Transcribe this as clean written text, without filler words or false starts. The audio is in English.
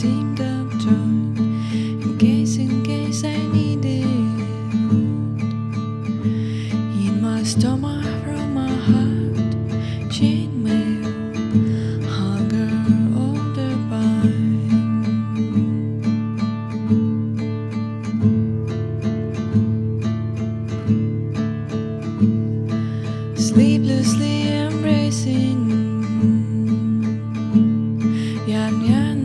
seemed upturned in case I need it. In my stomach from my heart, chainmail, hunger, all the pine. Sleeplessly embracing yan yan